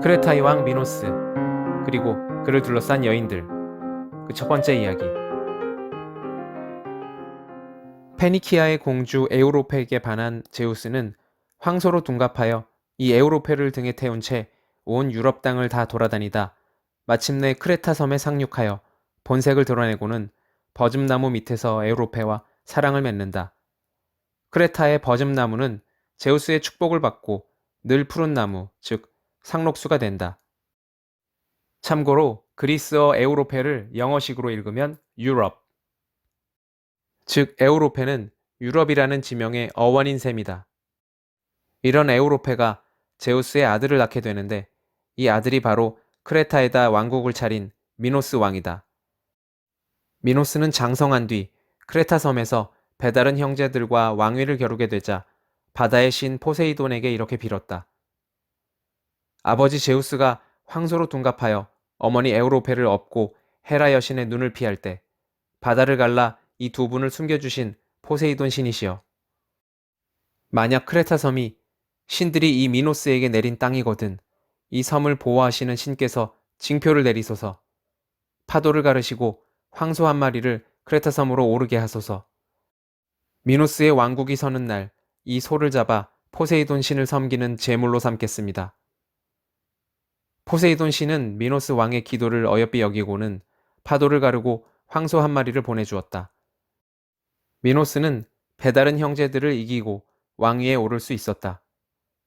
크레타의 왕 미노스, 그리고 그를 둘러싼 여인들. 그 첫 번째 이야기. 페니키아의 공주 에우로페에게 반한 제우스는 황소로 둔갑하여 이 에우로페를 등에 태운 채 온 유럽 땅을 다 돌아다니다 마침내 크레타 섬에 상륙하여 본색을 드러내고는 버즘나무 밑에서 에우로페와 사랑을 맺는다. 크레타의 버즘나무는 제우스의 축복을 받고 늘 푸른 나무, 즉 상록수가 된다. 참고로 그리스어 에우로페를 영어식으로 읽으면 유럽, 즉 에우로페는 유럽이라는 지명의 어원인 셈이다. 이런 에우로페가 제우스의 아들을 낳게 되는데 이 아들이 바로 크레타에다 왕국을 차린 미노스 왕이다. 미노스는 장성한 뒤 크레타 섬에서 배다른 형제들과 왕위를 겨루게 되자 바다의 신 포세이돈에게 이렇게 빌었다. 아버지 제우스가 황소로 둔갑하여 어머니 에우로페를 업고 헤라 여신의 눈을 피할 때 바다를 갈라 이 두 분을 숨겨주신 포세이돈 신이시여. 만약 크레타 섬이 신들이 이 미노스에게 내린 땅이거든 이 섬을 보호하시는 신께서 징표를 내리소서. 파도를 가르시고 황소 한 마리를 크레타 섬으로 오르게 하소서. 미노스의 왕국이 서는 날 이 소를 잡아 포세이돈 신을 섬기는 제물로 삼겠습니다. 포세이돈 신은 미노스 왕의 기도를 어여삐 여기고는 파도를 가르고 황소 한 마리를 보내주었다. 미노스는 배다른 형제들을 이기고 왕위에 오를 수 있었다.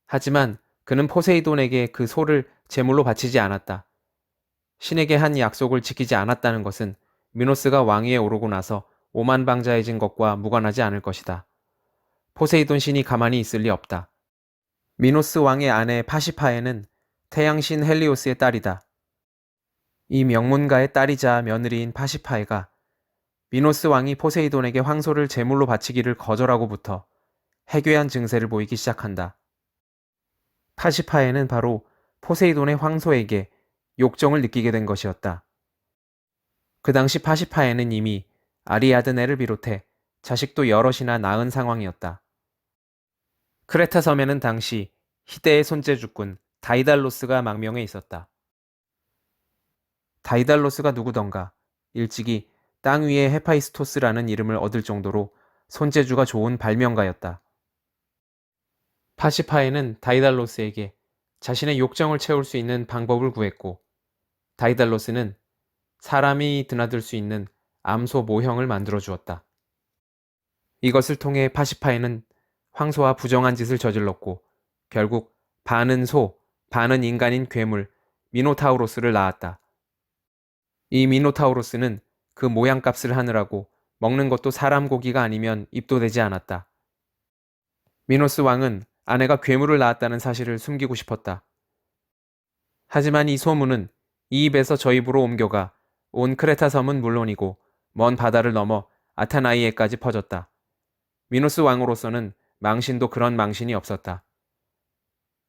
하지만 그는 포세이돈에게 그 소를 제물로 바치지 않았다. 신에게 한 약속을 지키지 않았다는 것은 미노스가 왕위에 오르고 나서 오만방자해진 것과 무관하지 않을 것이다. 포세이돈 신이 가만히 있을 리 없다. 미노스 왕의 아내 파시파에는 태양신 헬리오스의 딸이다. 이 명문가의 딸이자 며느리인 파시파에가 미노스 왕이 포세이돈에게 황소를 제물로 바치기를 거절하고부터 해괴한 증세를 보이기 시작한다. 파시파에는 바로 포세이돈의 황소에게 욕정을 느끼게 된 것이었다. 그 당시 파시파에는 이미 아리아드네를 비롯해 자식도 여럿이나 낳은 상황이었다. 크레타 섬에는 당시 희대의 손재주꾼 다이달로스가 망명해 있었다. 다이달로스가 누구던가 일찍이 땅 위의 헤파이스토스라는 이름을 얻을 정도로 손재주가 좋은 발명가였다. 파시파에는 다이달로스에게 자신의 욕정을 채울 수 있는 방법을 구했고 다이달로스는 사람이 드나들 수 있는 암소 모형을 만들어 주었다. 이것을 통해 파시파에는 황소와 부정한 짓을 저질렀고 결국 반은 소, 반은 인간인 괴물 미노타우로스를 낳았다. 이 미노타우로스는 그 모양값을 하느라고 먹는 것도 사람 고기가 아니면 입도 되지 않았다. 미노스 왕은 아내가 괴물을 낳았다는 사실을 숨기고 싶었다. 하지만 이 소문은 이 입에서 저 입으로 옮겨가 온 크레타 섬은 물론이고 먼 바다를 넘어 아타나이에까지 퍼졌다. 미노스 왕으로서는 망신도 그런 망신이 없었다.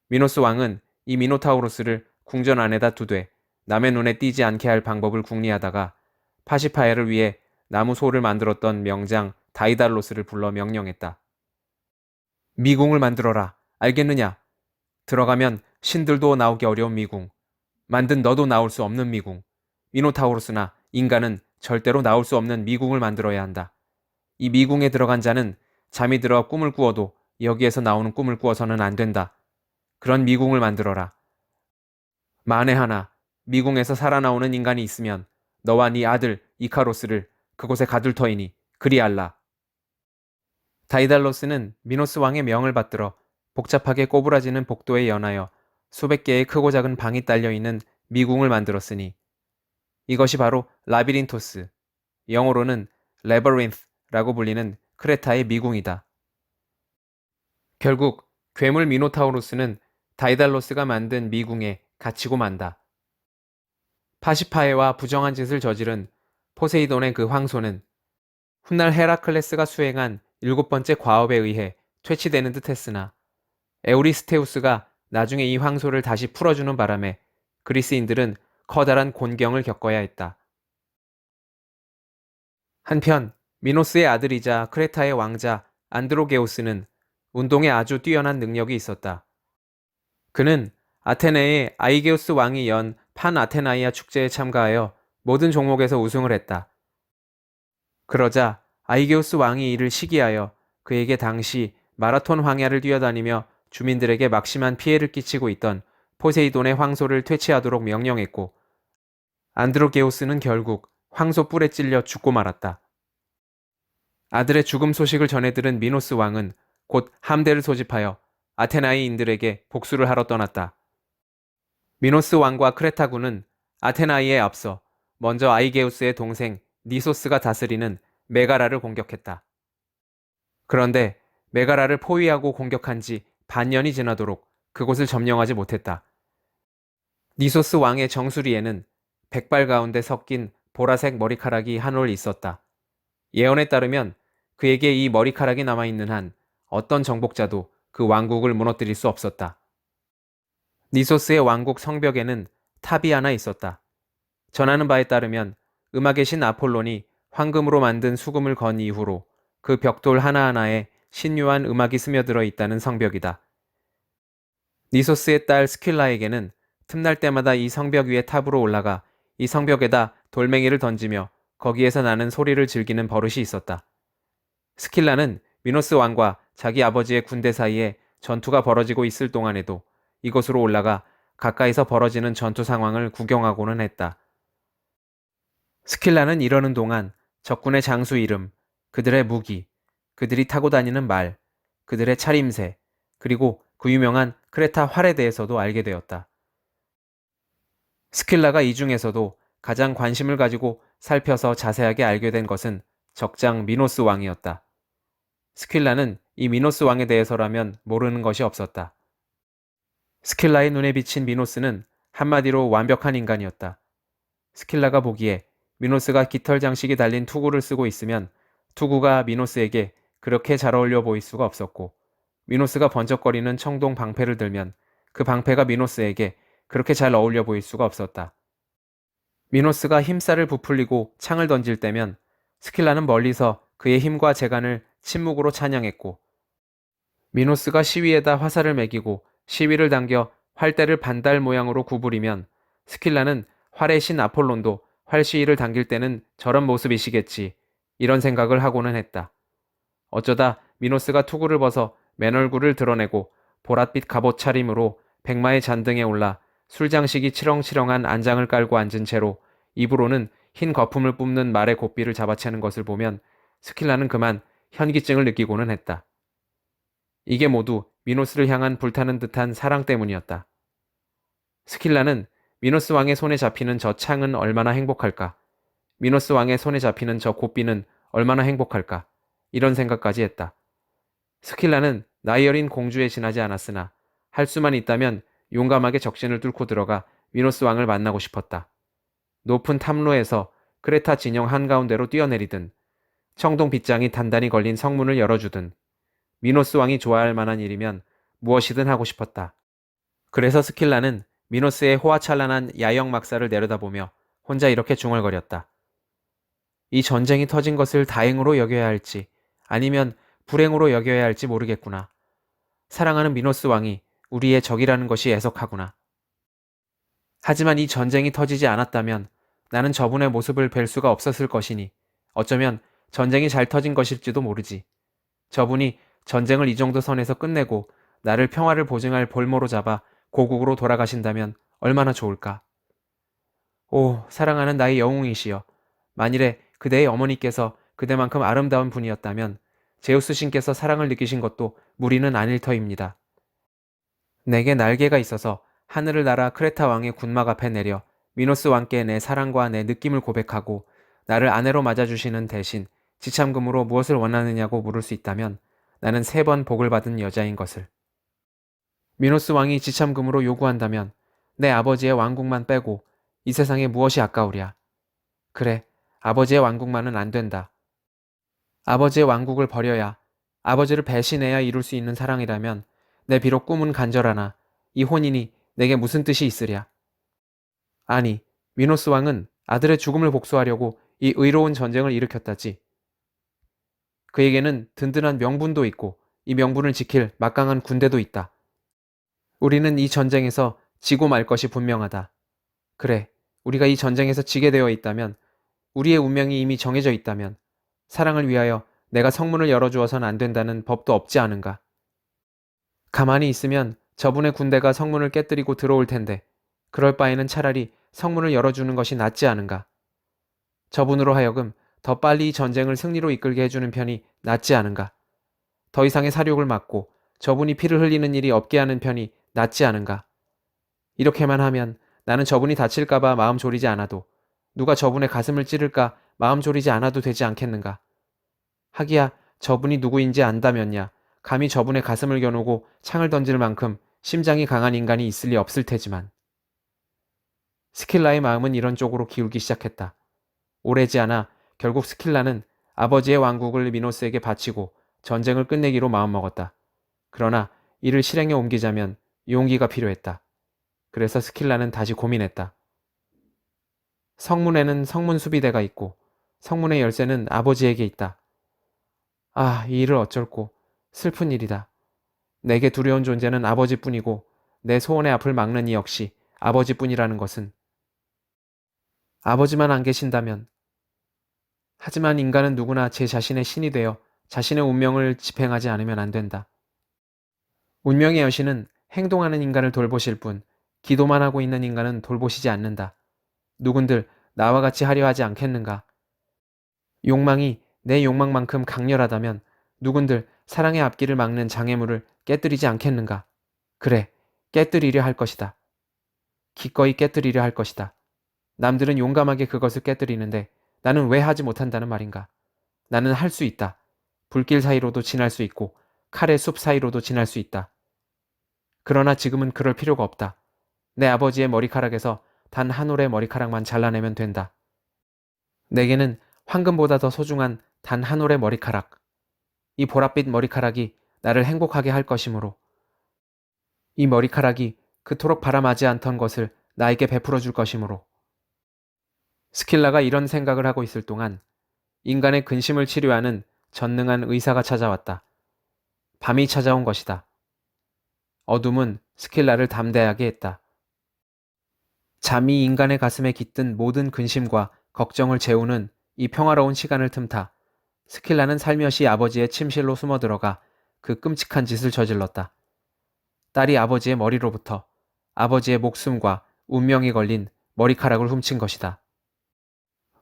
미노스 왕은 이 미노타우로스를 궁전 안에다 두되 남의 눈에 띄지 않게 할 방법을 궁리하다가 파시파에를 위해 나무 소를 만들었던 명장 다이달로스를 불러 명령했다. 미궁을 만들어라. 알겠느냐? 들어가면 신들도 나오기 어려운 미궁. 만든 너도 나올 수 없는 미궁. 미노타우로스나 인간은 절대로 나올 수 없는 미궁을 만들어야 한다. 이 미궁에 들어간 자는 잠이 들어 꿈을 꾸어도 여기에서 나오는 꿈을 꾸어서는 안 된다. 그런 미궁을 만들어라. 만에 하나 미궁에서 살아나오는 인간이 있으면 너와 네 아들 이카로스를 그곳에 가둘 터이니 그리알라. 다이달로스는 미노스 왕의 명을 받들어 복잡하게 꼬부라지는 복도에 연하여 수백 개의 크고 작은 방이 딸려있는 미궁을 만들었으니 이것이 바로 라비린토스, 영어로는 레버린스라고 불리는 크레타의 미궁이다. 결국 괴물 미노타우로스는 다이달로스가 만든 미궁에 갇히고 만다. 파시파에와 부정한 짓을 저지른 포세이돈의 그 황소는 훗날 헤라클레스가 수행한 7번째 과업에 의해 퇴치되는 듯 했으나 에우리스테우스가 나중에 이 황소를 다시 풀어주는 바람에 그리스인들은 커다란 곤경을 겪어야 했다. 한편 미노스의 아들이자 크레타의 왕자 안드로게우스는 운동에 아주 뛰어난 능력이 있었다. 그는 아테네의 아이게우스 왕이 연 판아테나이아 축제에 참가하여 모든 종목에서 우승을 했다. 그러자 아이게우스 왕이 이를 시기하여 그에게 당시 마라톤 황야를 뛰어다니며 주민들에게 막심한 피해를 끼치고 있던 포세이돈의 황소를 퇴치하도록 명령했고, 안드로게우스는 결국 황소 뿔에 찔려 죽고 말았다. 아들의 죽음 소식을 전해 들은 미노스 왕은 곧 함대를 소집하여 아테나이인들에게 복수를 하러 떠났다. 미노스 왕과 크레타군은 아테나이에 앞서 먼저 아이게우스의 동생 니소스가 다스리는 메가라를 공격했다. 그런데 메가라를 포위하고 공격한 지 반년이 지나도록 그곳을 점령하지 못했다. 니소스 왕의 정수리에는 백발 가운데 섞인 보라색 머리카락이 한 올 있었다. 예언에 따르면 그에게 이 머리카락이 남아있는 한 어떤 정복자도 그 왕국을 무너뜨릴 수 없었다. 니소스의 왕국 성벽에는 탑이 하나 있었다. 전하는 바에 따르면 음악의 신 아폴론이 황금으로 만든 수금을 건 이후로 그 벽돌 하나하나에 신묘한 음악이 스며들어 있다는 성벽이다. 니소스의 딸 스킬라에게는 틈날 때마다 이 성벽 위에 탑으로 올라가 이 성벽에다 돌멩이를 던지며 거기에서 나는 소리를 즐기는 버릇이 있었다. 스킬라는 미노스 왕과 자기 아버지의 군대 사이에 전투가 벌어지고 있을 동안에도 이곳으로 올라가 가까이서 벌어지는 전투 상황을 구경하고는 했다. 스킬라는 이러는 동안 적군의 장수 이름, 그들의 무기, 그들이 타고 다니는 말, 그들의 차림새, 그리고 그 유명한 크레타 활에 대해서도 알게 되었다. 스킬라가 이 중에서도 가장 관심을 가지고 살펴서 자세하게 알게 된 것은 적장 미노스 왕이었다. 스킬라는 이 미노스 왕에 대해서라면 모르는 것이 없었다. 스킬라의 눈에 비친 미노스는 한마디로 완벽한 인간이었다. 스킬라가 보기에 미노스가 깃털 장식이 달린 투구를 쓰고 있으면 투구가 미노스에게 그렇게 잘 어울려 보일 수가 없었고, 미노스가 번쩍거리는 청동 방패를 들면 그 방패가 미노스에게 그렇게 잘 어울려 보일 수가 없었다. 미노스가 힘살을 부풀리고 창을 던질 때면 스킬라는 멀리서 그의 힘과 재간을 침묵으로 찬양했고, 미노스가 시위에다 화살을 매기고 시위를 당겨 활대를 반달 모양으로 구부리면 스킬라는 활의 신 아폴론도 활시위를 당길 때는 저런 모습이시겠지, 이런 생각을 하고는 했다. 어쩌다 미노스가 투구를 벗어 맨얼굴을 드러내고 보랏빛 갑옷 차림으로 백마의 잔등에 올라 술장식이 치렁치렁한 안장을 깔고 앉은 채로 입으로는 흰 거품을 뿜는 말의 고삐를 잡아채는 것을 보면 스킬라는 그만 현기증을 느끼고는 했다. 이게 모두 미노스를 향한 불타는 듯한 사랑 때문이었다. 스킬라는 미노스 왕의 손에 잡히는 저 창은 얼마나 행복할까? 미노스 왕의 손에 잡히는 저 고삐는 얼마나 행복할까? 이런 생각까지 했다. 스킬라는 나이 어린 공주에 지나지 않았으나 할 수만 있다면 용감하게 적신을 뚫고 들어가 미노스 왕을 만나고 싶었다. 높은 탐로에서 크레타 진영 한가운데로 뛰어내리든, 청동 빗장이 단단히 걸린 성문을 열어주든, 미노스 왕이 좋아할 만한 일이면 무엇이든 하고 싶었다. 그래서 스킬라는 미노스의 호화찬란한 야영 막사를 내려다보며 혼자 이렇게 중얼거렸다. 이 전쟁이 터진 것을 다행으로 여겨야 할지 아니면 불행으로 여겨야 할지 모르겠구나. 사랑하는 미노스 왕이 우리의 적이라는 것이 애석하구나. 하지만 이 전쟁이 터지지 않았다면 나는 저분의 모습을 뵐 수가 없었을 것이니 어쩌면 전쟁이 잘 터진 것일지도 모르지. 저분이 전쟁을 이 정도 선에서 끝내고 나를 평화를 보증할 볼모로 잡아 고국으로 돌아가신다면 얼마나 좋을까. 오, 사랑하는 나의 영웅이시여. 만일에 그대의 어머니께서 그대만큼 아름다운 분이었다면 제우스 신께서 사랑을 느끼신 것도 무리는 아닐 터입니다. 내게 날개가 있어서 하늘을 날아 크레타 왕의 군막 앞에 내려 미노스 왕께 내 사랑과 내 느낌을 고백하고 나를 아내로 맞아주시는 대신 지참금으로 무엇을 원하느냐고 물을 수 있다면 나는 3번 복을 받은 여자인 것을. 미노스 왕이 지참금으로 요구한다면 내 아버지의 왕국만 빼고 이 세상에 무엇이 아까우랴. 그래, 아버지의 왕국만은 안 된다. 아버지의 왕국을 버려야, 아버지를 배신해야 이룰 수 있는 사랑이라면 내 비록 꿈은 간절하나 이 혼인이 내게 무슨 뜻이 있으랴. 아니, 미노스 왕은 아들의 죽음을 복수하려고 이 의로운 전쟁을 일으켰다지. 그에게는 든든한 명분도 있고 이 명분을 지킬 막강한 군대도 있다. 우리는 이 전쟁에서 지고 말 것이 분명하다. 그래, 우리가 이 전쟁에서 지게 되어 있다면, 우리의 운명이 이미 정해져 있다면, 사랑을 위하여 내가 성문을 열어주어선 안 된다는 법도 없지 않은가. 가만히 있으면 저분의 군대가 성문을 깨뜨리고 들어올 텐데, 그럴 바에는 차라리 성문을 열어주는 것이 낫지 않은가. 저분으로 하여금 더 빨리 이 전쟁을 승리로 이끌게 해주는 편이 낫지 않은가. 더 이상의 사륙을 막고 저분이 피를 흘리는 일이 없게 하는 편이 낫지 않은가. 이렇게만 하면 나는 저분이 다칠까봐 마음 졸이지 않아도, 누가 저분의 가슴을 찌를까 마음 졸이지 않아도 되지 않겠는가. 하기야 저분이 누구인지 안다면야 감히 저분의 가슴을 겨누고 창을 던질 만큼 심장이 강한 인간이 있을 리 없을 테지만. 스킬라의 마음은 이런 쪽으로 기울기 시작했다. 오래지 않아 결국 스킬라는 아버지의 왕국을 미노스에게 바치고 전쟁을 끝내기로 마음먹었다. 그러나 이를 실행에 옮기자면 용기가 필요했다. 그래서 스킬라는 다시 고민했다. 성문에는 성문 수비대가 있고 성문의 열쇠는 아버지에게 있다. 아, 이 일을 어쩔꼬. 슬픈 일이다. 내게 두려운 존재는 아버지뿐이고 내 소원의 앞을 막는 이 역시 아버지뿐이라는 것은. 아버지만 안 계신다면. 하지만 인간은 누구나 제 자신의 신이 되어 자신의 운명을 집행하지 않으면 안 된다. 운명의 여신은 행동하는 인간을 돌보실 뿐 기도만 하고 있는 인간은 돌보시지 않는다. 누군들 나와 같이 하려 하지 않겠는가? 욕망이 내 욕망만큼 강렬하다면 누군들 사랑의 앞길을 막는 장애물을 깨뜨리지 않겠는가? 그래, 깨뜨리려 할 것이다. 기꺼이 깨뜨리려 할 것이다. 남들은 용감하게 그것을 깨뜨리는데 나는 왜 하지 못한다는 말인가? 나는 할 수 있다. 불길 사이로도 지날 수 있고 칼의 숲 사이로도 지날 수 있다. 그러나 지금은 그럴 필요가 없다. 내 아버지의 머리카락에서 단 한 올의 머리카락만 잘라내면 된다. 내게는 황금보다 더 소중한 단 한 올의 머리카락. 이 보랏빛 머리카락이 나를 행복하게 할 것이므로. 이 머리카락이 그토록 바람하지 않던 것을 나에게 베풀어 줄 것이므로. 스킬라가 이런 생각을 하고 있을 동안 인간의 근심을 치료하는 전능한 의사가 찾아왔다. 밤이 찾아온 것이다. 어둠은 스킬라를 담대하게 했다. 잠이 인간의 가슴에 깃든 모든 근심과 걱정을 재우는 이 평화로운 시간을 틈타 스킬라는 살며시 아버지의 침실로 숨어들어가 그 끔찍한 짓을 저질렀다. 딸이 아버지의 머리로부터 아버지의 목숨과 운명이 걸린 머리카락을 훔친 것이다.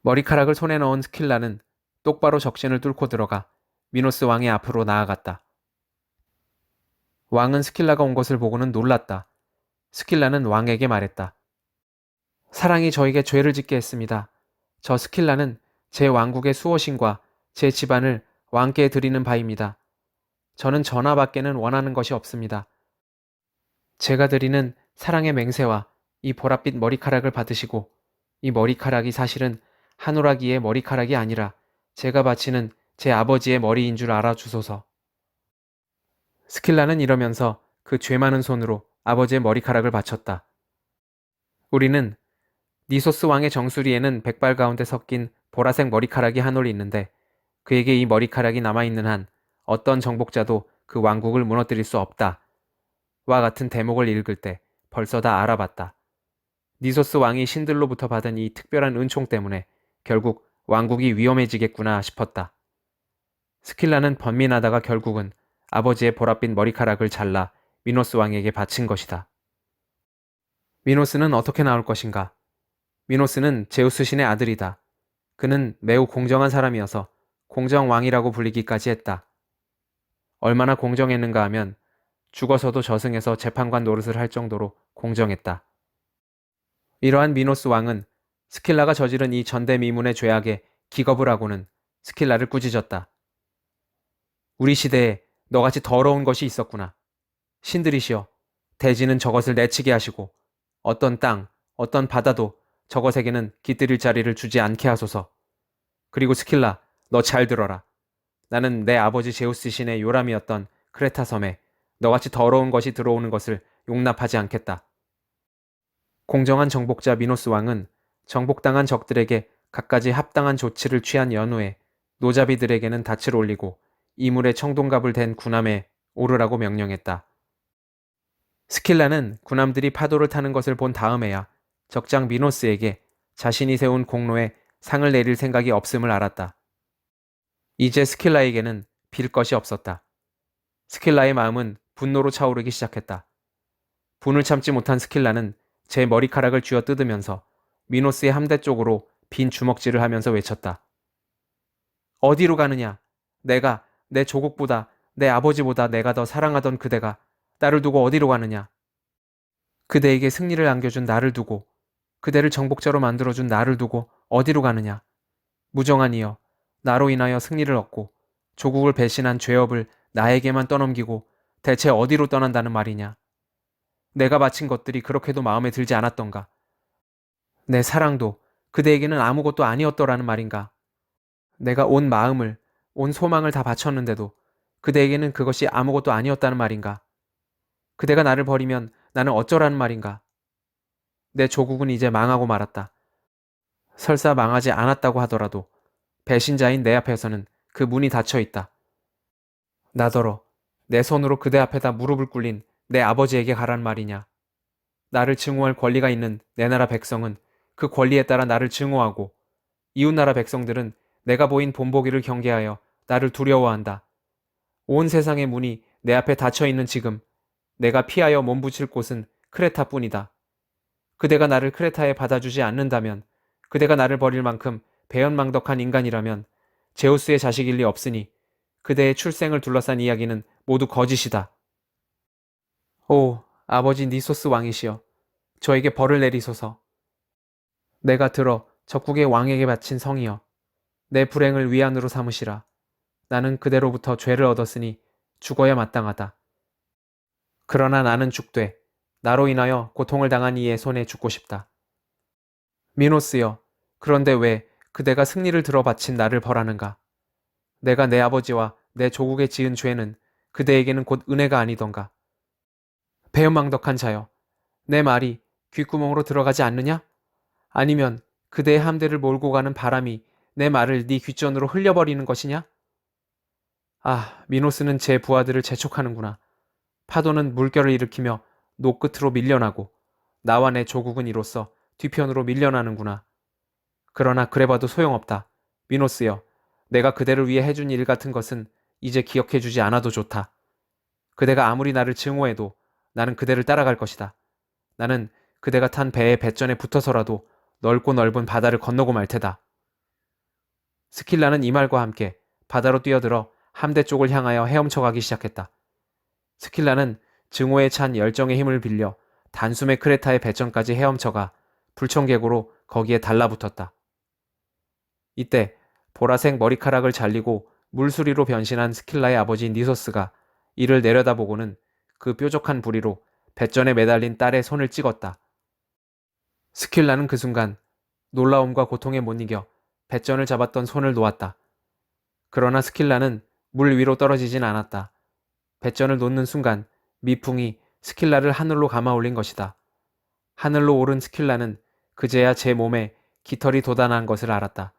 머리카락을 손에 넣은 스킬라는 똑바로 적신을 뚫고 들어가 미노스 왕의 앞으로 나아갔다. 왕은 스킬라가 온 것을 보고는 놀랐다. 스킬라는 왕에게 말했다. 사랑이 저에게 죄를 짓게 했습니다. 저 스킬라는 제 왕국의 수호신과 제 집안을 왕께 드리는 바입니다. 저는 전하밖에는 원하는 것이 없습니다. 제가 드리는 사랑의 맹세와 이 보랏빛 머리카락을 받으시고 이 머리카락이 사실은 하누라기의 머리카락이 아니라 제가 바치는 제 아버지의 머리인 줄 알아주소서. 스킬라는 이러면서 그 죄 많은 손으로 아버지의 머리카락을 바쳤다. 우리는 니소스 왕의 정수리에는 백발 가운데 섞인 보라색 머리카락이 한 올 있는데 그에게 이 머리카락이 남아있는 한 어떤 정복자도 그 왕국을 무너뜨릴 수 없다. 와 같은 대목을 읽을 때 벌써 다 알아봤다. 니소스 왕이 신들로부터 받은 이 특별한 은총 때문에 결국 왕국이 위험해지겠구나 싶었다. 스킬라는 번민하다가 결국은 아버지의 보랏빛 머리카락을 잘라 미노스 왕에게 바친 것이다. 미노스는 어떻게 나올 것인가? 미노스는 제우스 신의 아들이다. 그는 매우 공정한 사람이어서 공정왕이라고 불리기까지 했다. 얼마나 공정했는가 하면 죽어서도 저승에서 재판관 노릇을 할 정도로 공정했다. 이러한 미노스 왕은 스킬라가 저지른 이 전대미문의 죄악에 기겁을 하고는 스킬라를 꾸짖었다. 우리 시대에 너같이 더러운 것이 있었구나. 신들이시여, 대지는 저것을 내치게 하시고 어떤 땅, 어떤 바다도 저것에게는 깃들일 자리를 주지 않게 하소서. 그리고 스킬라, 너 잘 들어라. 나는 내 아버지 제우스 신의 요람이었던 크레타 섬에 너같이 더러운 것이 들어오는 것을 용납하지 않겠다. 공정한 정복자 미노스 왕은 정복당한 적들에게 갖가지 합당한 조치를 취한 연후에 노자비들에게는 닻을 올리고 이물의 청동갑을 댄 군함에 오르라고 명령했다. 스킬라는 군함들이 파도를 타는 것을 본 다음에야 적장 미노스에게 자신이 세운 공로에 상을 내릴 생각이 없음을 알았다. 이제 스킬라에게는 빌 것이 없었다. 스킬라의 마음은 분노로 차오르기 시작했다. 분을 참지 못한 스킬라는 제 머리카락을 쥐어 뜯으면서 미노스의 함대 쪽으로 빈 주먹질을 하면서 외쳤다. 어디로 가느냐? 내 조국보다, 내 아버지보다 내가 더 사랑하던 그대가 나를 두고 어디로 가느냐? 그대에게 승리를 안겨준 나를 두고, 그대를 정복자로 만들어준 나를 두고 어디로 가느냐? 무정한 이여, 나로 인하여 승리를 얻고 조국을 배신한 죄업을 나에게만 떠넘기고 대체 어디로 떠난다는 말이냐? 내가 바친 것들이 그렇게도 마음에 들지 않았던가? 내 사랑도 그대에게는 아무것도 아니었더라는 말인가? 내가 온 마음을, 온 소망을 다 바쳤는데도 그대에게는 그것이 아무것도 아니었다는 말인가? 그대가 나를 버리면 나는 어쩌라는 말인가? 내 조국은 이제 망하고 말았다. 설사 망하지 않았다고 하더라도 배신자인 내 앞에서는 그 문이 닫혀 있다. 나더러 내 손으로 그대 앞에다 무릎을 꿇린 내 아버지에게 가란 말이냐? 나를 증오할 권리가 있는 내 나라 백성은 그 권리에 따라 나를 증오하고 이웃나라 백성들은 내가 보인 본보기를 경계하여 나를 두려워한다. 온 세상의 문이 내 앞에 닫혀 있는 지금 내가 피하여 몸부칠 곳은 크레타뿐이다. 그대가 나를 크레타에 받아주지 않는다면, 그대가 나를 버릴 만큼 배은망덕한 인간이라면 제우스의 자식일 리 없으니 그대의 출생을 둘러싼 이야기는 모두 거짓이다. 오, 아버지 니소스 왕이시여, 저에게 벌을 내리소서. 내가 들어 적국의 왕에게 바친 성이여, 내 불행을 위안으로 삼으시라. 나는 그대로부터 죄를 얻었으니 죽어야 마땅하다. 그러나 나는 죽되 나로 인하여 고통을 당한 이의 손에 죽고 싶다. 미노스여, 그런데 왜 그대가 승리를 들어 바친 나를 벌하는가? 내가 내 아버지와 내 조국에 지은 죄는 그대에게는 곧 은혜가 아니던가? 배은망덕한 자여, 내 말이 귓구멍으로 들어가지 않느냐? 아니면 그대의 함대를 몰고 가는 바람이 내 말을 네 귓전으로 흘려버리는 것이냐? 아, 미노스는 제 부하들을 재촉하는구나. 파도는 물결을 일으키며 노끝으로 밀려나고 나와 내 조국은 이로써 뒤편으로 밀려나는구나. 그러나 그래봐도 소용없다. 미노스여, 내가 그대를 위해 해준 일 같은 것은 이제 기억해주지 않아도 좋다. 그대가 아무리 나를 증오해도 나는 그대를 따라갈 것이다. 나는 그대가 탄 배의 배전에 붙어서라도 넓고 넓은 바다를 건너고 말 테다. 스킬라는 이 말과 함께 바다로 뛰어들어 함대 쪽을 향하여 헤엄쳐가기 시작했다. 스킬라는 증오에 찬 열정의 힘을 빌려 단숨에 크레타의 배전까지 헤엄쳐가 불청객으로 거기에 달라붙었다. 이때 보라색 머리카락을 잘리고 물수리로 변신한 스킬라의 아버지 니소스가 이를 내려다보고는 그 뾰족한 부리로 배전에 매달린 딸의 손을 찍었다. 스킬라는 그 순간 놀라움과 고통에 못 이겨 배전을 잡았던 손을 놓았다. 그러나 스킬라는 물 위로 떨어지진 않았다. 배전을 놓는 순간 미풍이 스킬라를 하늘로 감아 올린 것이다. 하늘로 오른 스킬라는 그제야 제 몸에 깃털이 돋아난 것을 알았다.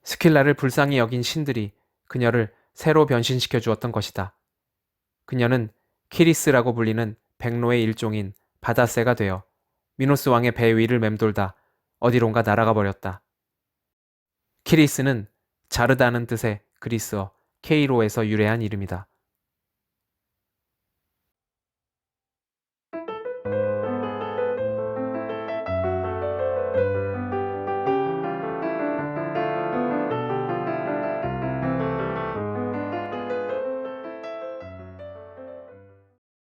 스킬라를 불쌍히 여긴 신들이 그녀를 새로 변신시켜 주었던 것이다. 그녀는 키리스라고 불리는 백로의 일종인 바다새가 되어 미노스 왕의 배 위를 맴돌다 어디론가 날아가 버렸다. 키리스는 자르다는 뜻의 그리스어 케이로에서 유래한 이름이다.